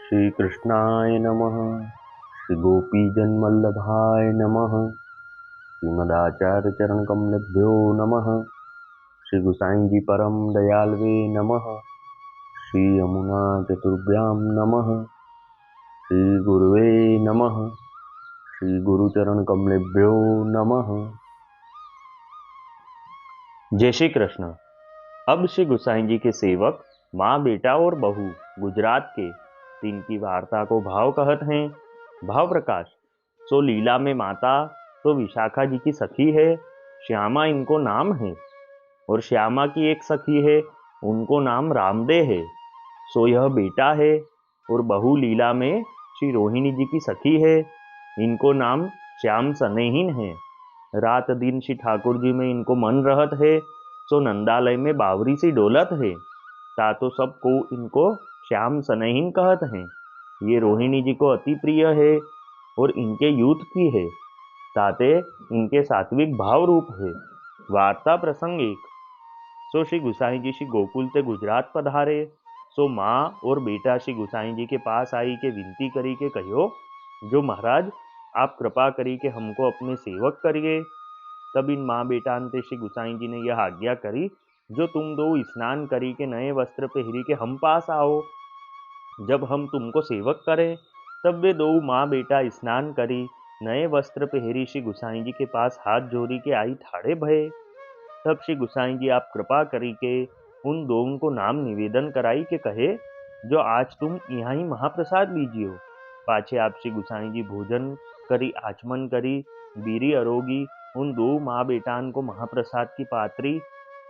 श्री कृष्णाय नमः। श्री गोपीजनवल्लभाय नमः। श्रीमदाचार्य चरण कमलेभ्यो नमः। श्री गुसाई जी परम दयालवे नमः। श्री यमुना चतुर्भ्यां नमः। श्री गुरुवे नमः। श्री गुरुचरण कमलेभ्यो नमः। जय श्री कृष्ण। अब श्री गुसाई जी के सेवक माँ बेटा और बहू गुजरात के तीन की वार्ता को भाव कहत हैं। भाव प्रकाश। सो लीला में माता तो विशाखा जी की सखी है, श्यामा इनको नाम है। और श्यामा की एक सखी है, उनको नाम रामदे है। सो यह बेटा है। और बहू लीला में श्री रोहिणी जी की सखी है, इनको नाम श्याम सनेहीन है। रात दिन श्री ठाकुर जी में इनको मन रहत है। सो नंदालय में बावरी सी डोलत है। ता तो सबको इनको श्याम सनेहीन कहत हैं। ये रोहिणी जी को अति प्रिय है और इनके यूथ की है, ताते इनके सात्विक भाव रूप है। वार्ता प्रसंग एक। सो श्री गुसाई जी श्री गोकुल ते गुजरात पधारे। सो माँ और बेटा श्री गुसाई जी के पास आई के विनती करी के कहो, जो महाराज आप कृपा करी के हमको अपने सेवक करिए। तब इन माँ बेटा अंते श्री गुसाई जी ने यह आज्ञा करी, जो तुम दो स्नान करी के नए वस्त्र पहरी के हम पास आओ, जब हम तुमको सेवक करें। तब वे दो माँ बेटा स्नान करी, नए वस्त्र पहरी श्री गुसाई जी के पास हाथ जोड़ी के आई ठाड़े भये। तब श्री गुसाई जी आप कृपा करी के उन दोनों को नाम निवेदन कराई के कहे, जो आज तुम यहाँ ही महाप्रसाद लीजियो। पाछे आप श्री गुसाई जी भोजन करी आचमन करी, बीरी अरोगी उन दो माँ बेटान को महाप्रसाद की पात्री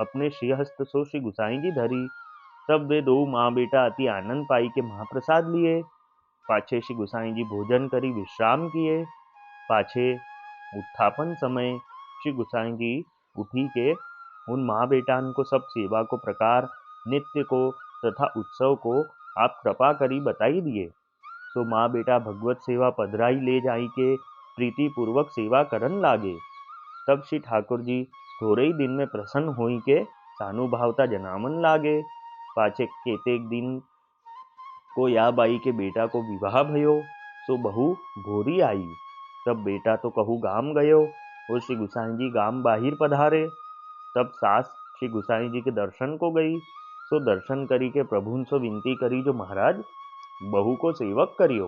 अपने श्रीहस्त सो श्री गुसाई जी धरी। तब वे दो माँ बेटा अति आनंद पाई के महाप्रसाद लिए। पाछे श्री गुसाई जी भोजन करी विश्राम किए। पाछे उत्थापन समय श्री गुसाई जी उठी के उन माँ बेटान को सब सेवा को प्रकार नित्य को तथा उत्सव को आप कृपा करी बताई दिए। सो माँ बेटा भगवत सेवा पधराई ले जाई के प्रीति पूर्वक सेवा करन लागे। तब श्री ठाकुर जी थोड़े ही दिन में प्रसन्न होई के सानुभावता जनामन लागे। पाछे केतेक दिन को या बाई के बेटा को विवाह भयो। सो बहू भोरी आई। तब बेटा तो कहू गाम गयो और श्री गुसाई जी गाम बाहिर पधारे। तब सास श्री गुसाई जी के दर्शन को गई। सो दर्शन करी के प्रभुन सो विनती करी, जो महाराज बहू को सेवक करियो।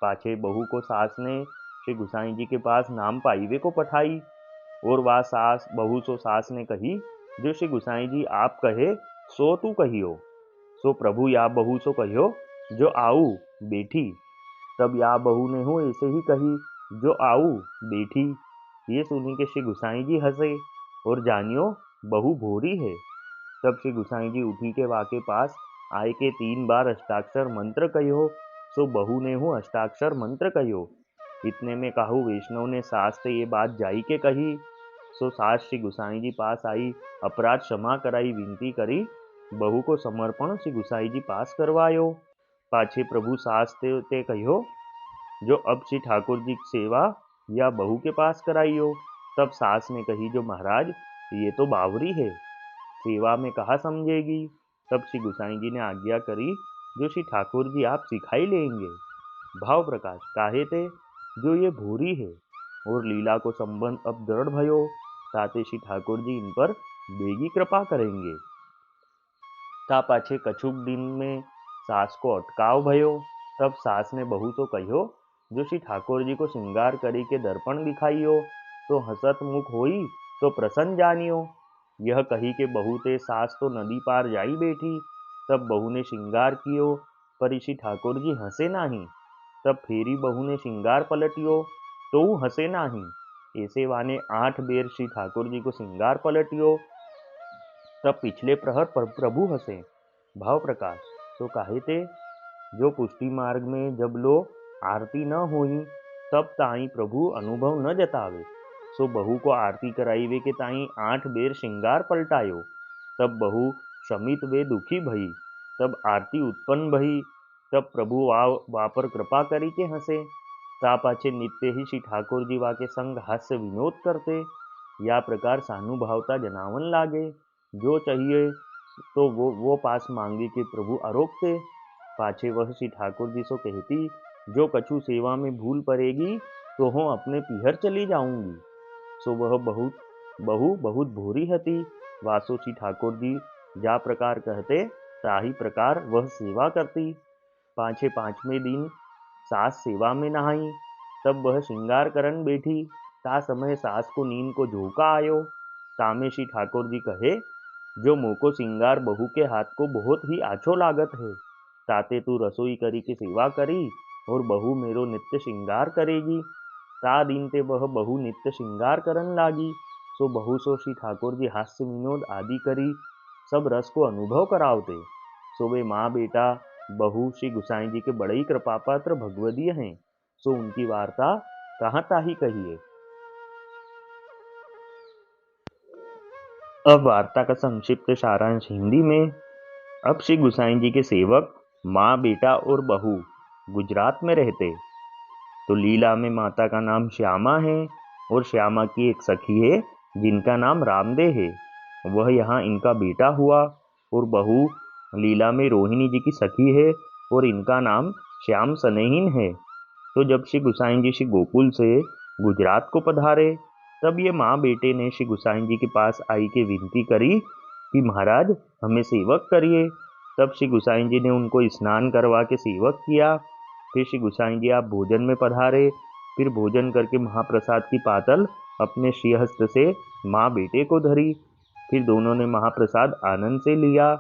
पाछे बहू को सास ने श्री गुसाई जी के पास नाम पाईवे को पठाई। और वह सास बहू सो सास ने कही, जो श्री गुसाई जी आप कहे सो तू कहियो। सो प्रभु या बहू सो कहियो, जो आऊ बेठी। तब या बहू ने हूँ ऐसे ही कही, जो आऊ बेठी। ये सुनी के श्री गुसाई जी हंसे और जानियो बहू भोरी है। तब श्री गुसाई जी उठी के वाके पास आए के 3 बार अष्टाक्षर मंत्र कहो। सो बहू ने हूँ अष्टाक्षर मंत्र कहो। इतने में काहू वैष्णव ने सास से ये बात जाई के कही। सो सास श्री गुसाई जी पास आई, अपराध क्षमा कराई विनती करी, बहू को समर्पण श्री गुसाई जी पास करवायो। पाछे प्रभु सास ते कहो, जो अब श्री ठाकुर जी की सेवा या बहू के पास कराइयो। तब सास ने कही, जो महाराज ये तो बावरी है, सेवा में कहा समझेगी। तब श्री गुसाई जी ने आज्ञा करी, जो श्री ठाकुर जी आप सिखाई लेंगे। भाव प्रकाश काहे थे, जो ये भूरी है और लीला को संबंध अब दृढ़ भयो, ताते श्री ठाकुर जी इन पर बेगी कृपा करेंगे। ता पाछे कछुक दिन में सास को अटकाव भयो। तब सास ने बहू तो कहो, जो श्री ठाकुर जी को श्रृंगार करी के दर्पण दिखाइयो, तो हसत मुख होई तो प्रसन्न जानियो। यह कही के बहू ते सास तो नदी पार जाई बैठी। तब बहू ने श्रृंगार कियो, पर श्री ठाकुर जी हंसे नाही। तब फेरी बहू ने श्रृंगार पलटियो, तो हंसे नाही। ऐसे वाने 8 बेर श्री ठाकुर जी को श्रृंगार पलटियो। तब पिछले प्रहर पर प्रभु हंसे। भाव प्रकाश तो काहे ते, जो पुष्टि मार्ग में जब लो आरती न होई, तब ताई प्रभु अनुभव न जतावे। सो बहू को आरती कराईवे के ताई 8 बेर श्रृंगार पलटायो। तब बहू शमित वे दुखी भई। तब आरती उत्पन्न भई। तब प्रभु वापर कृपा करी के हंसे। ता पाछे नित्य ही श्री ठाकुर जी वा के संग हास्य विनोद करते। या प्रकार सानुभावता जनावन लागे। जो चाहिए तो वो पास मांगे कि प्रभु आरोपते। पाछे वह श्री ठाकुर जी सो कहती, जो कछु सेवा में भूल पड़ेगी तो हो अपने पीहर चली जाऊंगी। सो वह बहू बहुत भूरी हती। वासो श्री ठाकुर जी जा प्रकार कहते ताही प्रकार वह सेवा करती। पाछे पांचवें दिन सास सेवा में नहाई। तब वह श्रृंगार करन बैठी। ता समय सास को नींद को झोंका आयो। तामे श्री ठाकुर जी कहे, जो मोको श्रृंगार बहू के हाथ को बहुत ही आछो लागत है। ताते तू रसोई करी की सेवा करी और बहू मेरो नित्य श्रृंगार करेगी। ता दिन ते वह बहू नित्य श्रृंगार करन लागी। सो बहू सो श्री ठाकुर जी हास्य विनोद आदि करी सब रस को अनुभव करावते। सो वे माँ बेटा बहू श्री गुसाई जी के बड़े ही कृपा पात्र भगवदीय हैं। सो उनकी वार्ता कहाँ ताही कहिए। अब वार्ता का संक्षिप्त सारांश हिंदी में। अब श्री गुसाई जी के सेवक माँ बेटा और बहू गुजरात में रहते। तो लीला में माता का नाम श्यामा है और श्यामा की एक सखी है जिनका नाम रामदे है। वह यहाँ इनका बेटा हुआ। और बहू लीला में रोहिणी जी की सखी है और इनका नाम श्याम सनेहीन है। तो जब श्री गुसाई जी श्री गोकुल से गुजरात को पधारे, तब ये माँ बेटे ने श्री गुसाई जी के पास आई के विनती करी कि महाराज हमें सेवक करिए। तब श्री गुसाई जी ने उनको स्नान करवा के सेवक किया। फिर श्री गुसाई जी आप भोजन में पधारे। फिर भोजन करके महाप्रसाद की पातल अपने श्रीहस्त से माँ बेटे को धरी। फिर दोनों ने महाप्रसाद आनंद से लिया।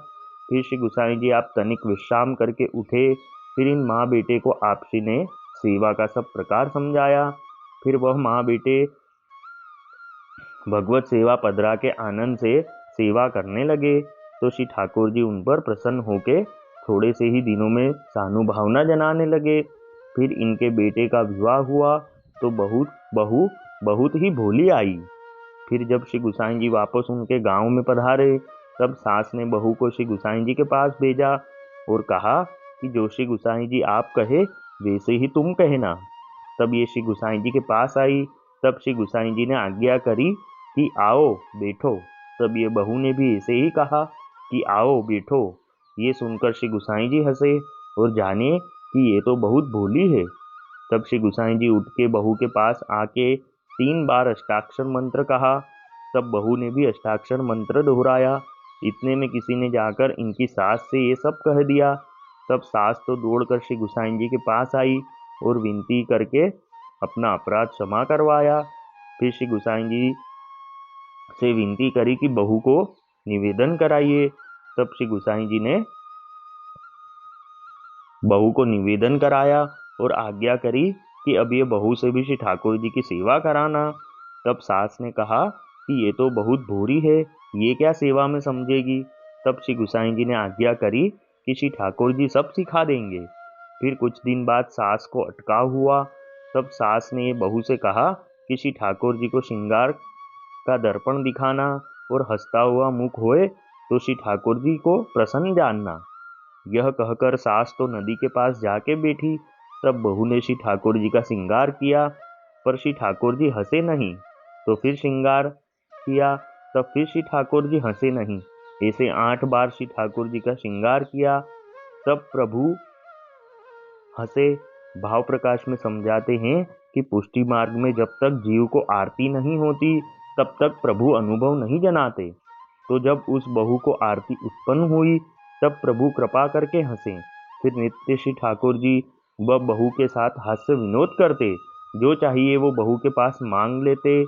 फिर श्री गुसाई जी आप तनिक विश्राम करके उठे। फिर इन माँ बेटे को आपसी ने सेवा का सब प्रकार समझाया। फिर वह माँ बेटे भगवत सेवा पदरा के आनंद से सेवा करने लगे। तो श्री ठाकुर जी उन पर प्रसन्न होके थोड़े से ही दिनों में सानुभावना जनाने लगे। फिर इनके बेटे का विवाह हुआ तो बहू बहुत ही भोली आई। फिर जब श्री गुसाई जी वापस उनके गांव में पधारे, तब सास ने बहू को श्री गुसाई जी के पास भेजा और कहा कि जो श्री गुसाई जी आप कहे वैसे ही तुम कहना। तब ये श्री गुसाई जी के पास आई। तब श्री गुसाई जी ने आज्ञा करी कि आओ बैठो। तब ये बहू ने भी ऐसे ही कहा कि आओ बैठो। ये सुनकर श्री गुसाई जी हंसे और जाने कि ये तो बहुत भोली है। तब श्री गुसाई जी उठ के बहू के पास आके 3 बार अष्टाक्षर मंत्र कहा। तब बहू ने भी अष्टाक्षर मंत्र दोहराया। इतने में किसी ने जाकर इनकी सास से ये सब कह दिया। तब सास तो दौड़कर श्री गुसाई जी के पास आई और विनती करके अपना अपराध क्षमा करवाया। फिर श्री गुसाई जी से विनती करी कि बहू को निवेदन कराइए। तब श्री गुसाई जी ने बहू को निवेदन कराया और आज्ञा करी कि अब ये बहू से भी श्री ठाकुर जी की सेवा कराना। तब सास ने कहा कि ये तो बहुत भूरी है, ये क्या सेवा में समझेगी। तब श्री गुसाई जी ने आज्ञा करी कि श्री ठाकुर जी सब सिखा देंगे। फिर कुछ दिन बाद सास को अटकाव हुआ। तब सास ने ये बहू से कहा कि श्री ठाकुर जी को श्रृंगार का दर्पण दिखाना और हंसता हुआ मुख होए तो श्री ठाकुर जी को प्रसन्न जानना। यह कहकर सास तो नदी के पास जाके बैठी। तब बहू ने श्री ठाकुर जी का श्रृंगार किया, पर श्री ठाकुर जी हंसे नहीं। तो फिर श्रृंगार किया, तब फिर श्री ठाकुर जी हंसे नहीं। ऐसे 8 बार श्री ठाकुर जी का श्रृंगार किया। तब प्रभु हंसे। भाव प्रकाश में समझाते हैं कि पुष्टि मार्ग में जब तक जीव को आरती नहीं होती तब तक प्रभु अनुभव नहीं जनाते। तो जब उस बहू को आरती उत्पन्न हुई तब प्रभु कृपा करके हंसे। फिर नित्य श्री ठाकुर जी व बहू के साथ हास्य विनोद करते। जो चाहिए वो बहू के पास मांग लेते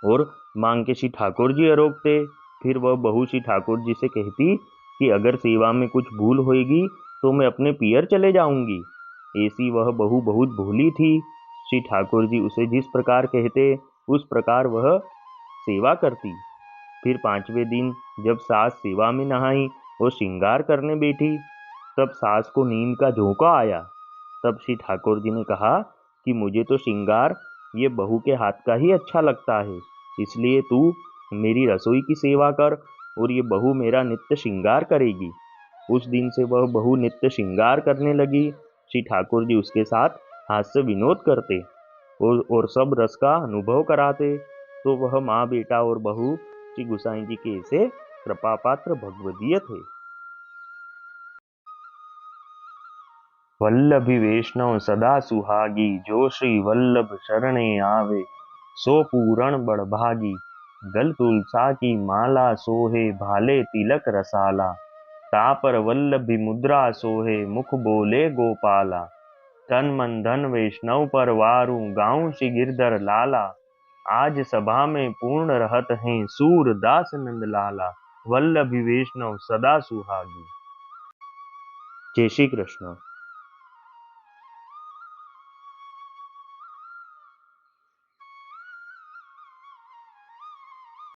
और मांग के श्री ठाकुर जी आरोगते। फिर वह बहू श्री ठाकुर जी से कहती कि अगर सेवा में कुछ भूल होएगी तो मैं अपने पियर चले जाऊंगी। ऐसी वह बहू बहुत भोली थी। श्री ठाकुर जी उसे जिस प्रकार कहते उस प्रकार वह सेवा करती। फिर 5वें दिन जब सास सेवा में नहाई और श्रृंगार करने बैठी, तब सास को नींद का झोंका आया। तब श्री ठाकुर जी ने कहा कि मुझे तो श्रृंगार ये बहू के हाथ का ही अच्छा लगता है, इसलिए तू मेरी रसोई की सेवा कर और ये बहू मेरा नित्य श्रृंगार करेगी। उस दिन से वह बहू नित्य श्रृंगार करने लगी। श्री ठाकुर जी उसके साथ हास्य विनोद करते और सब रस का अनुभव कराते। तो वह माँ बेटा और बहू श्री गुसाई जी के ऐसे कृपा पात्र भगवदीय थे। वल्लभी वैष्णव सदा सुहागी, जो श्री वल्लभ शरणे आवे, सो पूरण बड़भागी। गल तुलसा की माला सोहे, भाले तिलक रसाला, तापर वल्लभी मुद्रा सोहे, मुख बोले गोपाला। तन मन धन वैष्णव पर वारू, गाऊं श्री गिरधर लाला। आज सभा में पूर्ण रहत हैं, सूरदास नंद लाला। वल्लभी वैष्णव सदा सुहागी। जय श्री कृष्ण।